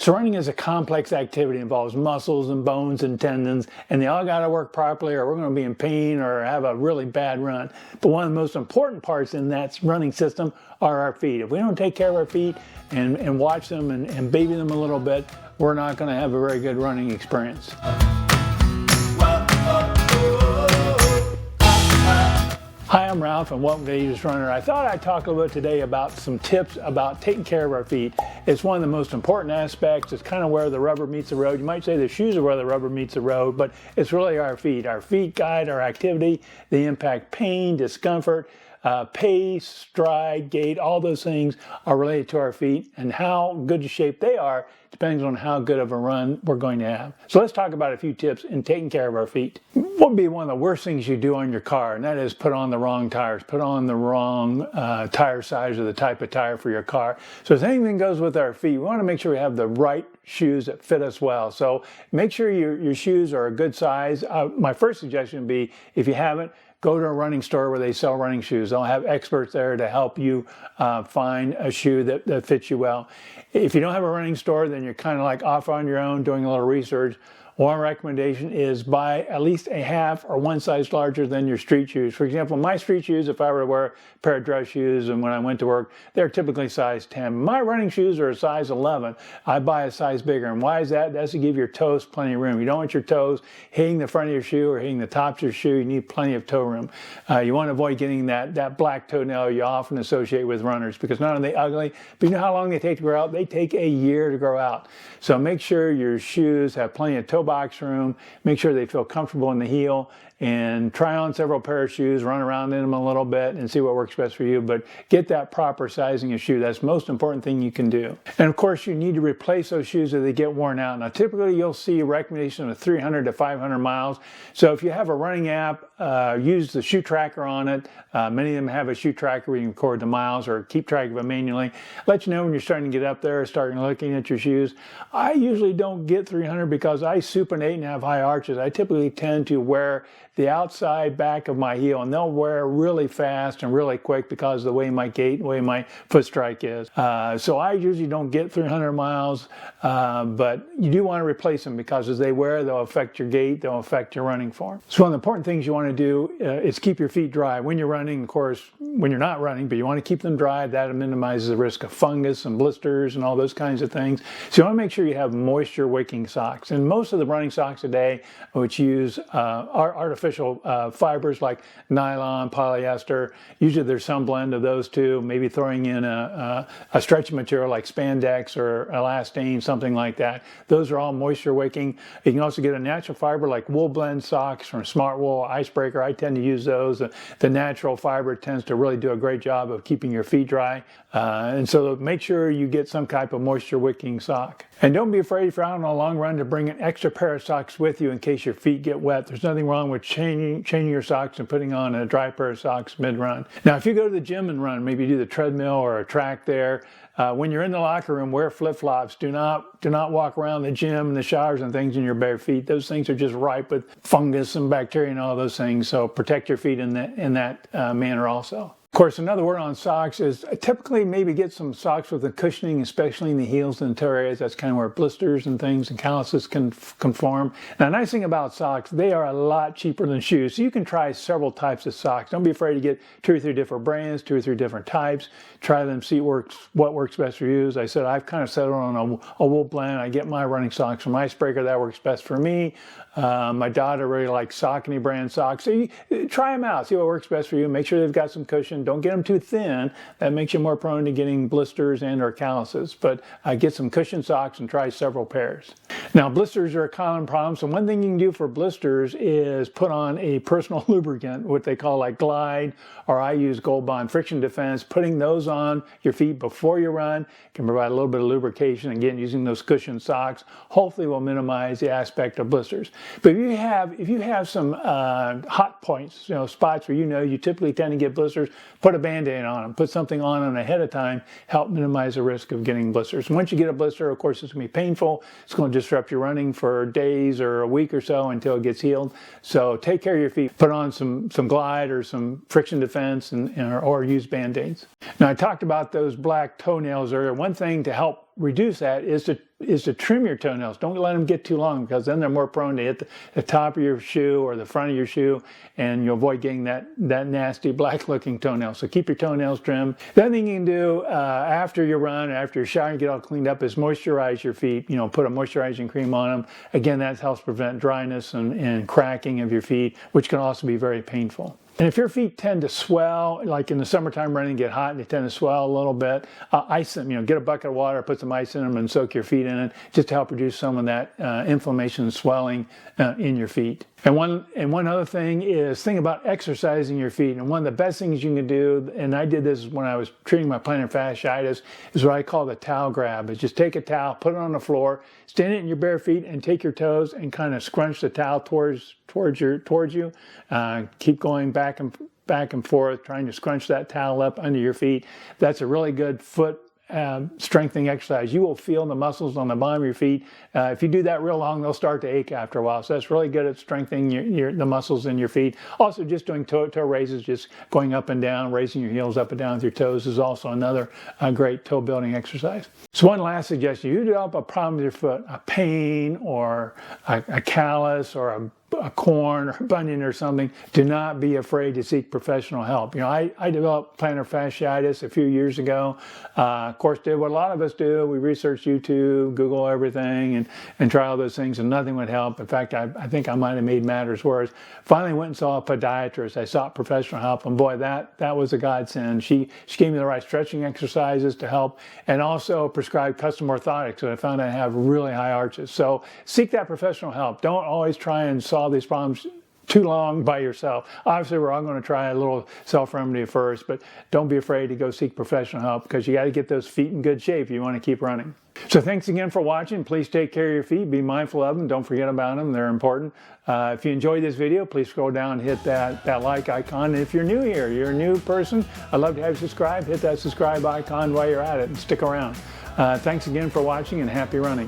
So running is a complex activity. It involves muscles and bones and tendons, and they all got to work properly or we're going to be in pain or have a really bad run. But one of the most important parts in that running system are our feet. If we don't take care of our feet and watch them and baby them a little bit, we're not going to have a very good running experience. Hi, I'm Ralph and welcome to Ageless Runner. I thought I'd talk a little bit today about some tips about taking care of our feet. It's one of the most important aspects. It's kind of where the rubber meets the road. You might say the shoes are where the rubber meets the road, but it's really our feet. Our feet guide our activity. They impact pain, discomfort, pace, stride, gait. All those things are related to our feet, and how good a shape they are depends on how good of a run we're going to have. So let's talk about a few tips in taking care of our feet. What would be one of the worst things you do on your car, and that is put on the wrong tires, put on the wrong tire size or the type of tire for your car. So as anything goes with our feet, we want to make sure we have the right shoes that fit us well. So make sure your shoes are a good size. My first suggestion would be, if you haven't, go to a running store where they sell running shoes. They'll have experts there to help you find a shoe that fits you well. If you don't have a running store, then you're kind of like off on your own doing a little research. One recommendation is buy at least a half or one size larger than your street shoes. For example, my street shoes, if I were to wear a pair of dress shoes and when I went to work, they're typically size 10. My running shoes are a size 11. I buy a size bigger. And why is that? That's to give your toes plenty of room. You don't want your toes hitting the front of your shoe or hitting the top of your shoe. You need plenty of toe room. You want to avoid getting that black toenail you often associate with runners, because not only are they ugly, but you know how long they take to grow out? They take a year to grow out. So make sure your shoes have plenty of toe box room, make sure they feel comfortable in the heel, and try on several pairs of shoes, run around in them a little bit and see what works best for you, but get that proper sizing of shoe. That's the most important thing you can do. And of course, you need to replace those shoes as they get worn out. Now, typically you'll see a recommendation of 300 to 500 miles. So if you have a running app, use the shoe tracker on it. Many of them have a shoe tracker where you can record the miles or keep track of it manually. Let you know when you're starting to get up there, starting looking at your shoes. I usually don't get 300 because I supinate and have high arches. I typically tend to wear the outside back of my heel, and they'll wear really fast and really quick because of the way my gait, the way my foot strike is. So I usually don't get 300 miles, but you do want to replace them because as they wear, they'll affect your gait, they'll affect your running form. So one of the important things you want to do is keep your feet dry. When you're running, of course, when you're not running, but you want to keep them dry. That minimizes the risk of fungus and blisters and all those kinds of things. So you want to make sure you have moisture wicking socks. And most of the running socks today, which use artificial fibers like nylon, polyester. Usually there's some blend of those two, maybe throwing in a stretchy material like spandex or elastane, something like that. Those are all moisture wicking. You can also get a natural fiber like wool blend socks from Smart Wool, Icebreaker. I tend to use those. The natural fiber tends to really do a great job of keeping your feet dry. And so make sure you get some type of moisture wicking sock. And don't be afraid if you're out on a long run to bring an extra pair of socks with you in case your feet get wet. There's nothing wrong with changing your socks and putting on a dry pair of socks mid-run. Now, if you go to the gym and run, maybe do the treadmill or a track there, when you're in the locker room, wear flip-flops. Do not walk around the gym and the showers and things in your bare feet. Those things are just ripe with fungus and bacteria and all those things. So protect your feet in that manner also. Of course, another word on socks is typically maybe get some socks with the cushioning, especially in the heels and toe areas. That's kind of where blisters and things and calluses can form. Now, the nice thing about socks, they are a lot cheaper than shoes. So you can try several types of socks. Don't be afraid to get 2 or 3 different brands, 2 or 3 different types. Try them, see what works best for you. As I said, I've kind of settled on a wool blend. I get my running socks from Icebreaker. That works best for me. My daughter really likes Saucony brand socks. So you try them out, see what works best for you. Make sure they've got some cushion. Don't get them too thin. That makes you more prone to getting blisters and or calluses. But get some cushion socks and try several pairs. Now, blisters are a common problem. So one thing you can do for blisters is put on a personal lubricant, what they call like Glide, or I use Gold Bond Friction Defense. Putting those on your feet before you run can provide a little bit of lubrication. Again, using those cushion socks hopefully will minimize the aspect of blisters. But if you have some hot points, spots where you typically tend to get blisters, put a BandAid on them. Put something on them ahead of time, help minimize the risk of getting blisters. And once you get a blister, of course, it's going to be painful. It's going to disrupt your running for days or a week or so until it gets healed. So take care of your feet. Put on some Glide or some Friction Defense or use BandAids. Now, I talked about those black toenails earlier. One thing to help reduce that is to trim your toenails. Don't let them get too long, because then they're more prone to hit the top of your shoe or the front of your shoe, and you avoid getting that nasty black looking toenail. So keep your toenails trimmed. The other thing you can do after your run, after your shower, and get all cleaned up, is moisturize your feet. Put a moisturizing cream on them. Again, that helps prevent dryness and cracking of your feet, which can also be very painful. And if your feet tend to swell, like in the summertime running, get hot and they tend to swell a little bit, ice them. Get a bucket of water, put some ice in them, and soak your feet in it, just to help reduce some of that inflammation and swelling in your feet. And one other thing is, think about exercising your feet. And one of the best things you can do, and I did this when I was treating my plantar fasciitis, is what I call the towel grab. Is just take a towel, put it on the floor, stand it in your bare feet, and take your toes and kind of scrunch the towel towards you. Keep going back and forth, trying to scrunch that towel up under your feet. That's a really good foot strengthening exercise. You will feel the muscles on the bottom of your feet. If you do that real long, they'll start to ache after a while. So that's really good at strengthening the muscles in your feet. Also, just doing toe raises, just going up and down, raising your heels up and down with your toes, is also another great toe building exercise. So one last suggestion: you develop a problem with your foot, a pain or a callus or a corn or bunion or something, do not be afraid to seek professional help. I developed plantar fasciitis a few years ago. Of course, did what a lot of us do. We researched YouTube, Google everything, and try all those things, and nothing would help. In fact, I think I might have made matters worse. Finally went and saw a podiatrist. I sought professional help, and boy, that was a godsend. She gave me the right stretching exercises to help, and also prescribed custom orthotics that I found I have really high arches. So seek that professional help. Don't always try and solve these problems too long by yourself. Obviously, we're all going to try a little self-remedy first, but don't be afraid to go seek professional help, because you got to get those feet in good shape if you want to keep running. So thanks again for watching. Please take care of your feet. Be mindful of them. Don't forget about them. They're important. If you enjoyed this video, please scroll down and hit that like icon. And if you're new here, you're a new person, I'd love to have you subscribe. Hit that subscribe icon while you're at it and stick around. Thanks again for watching, and happy running.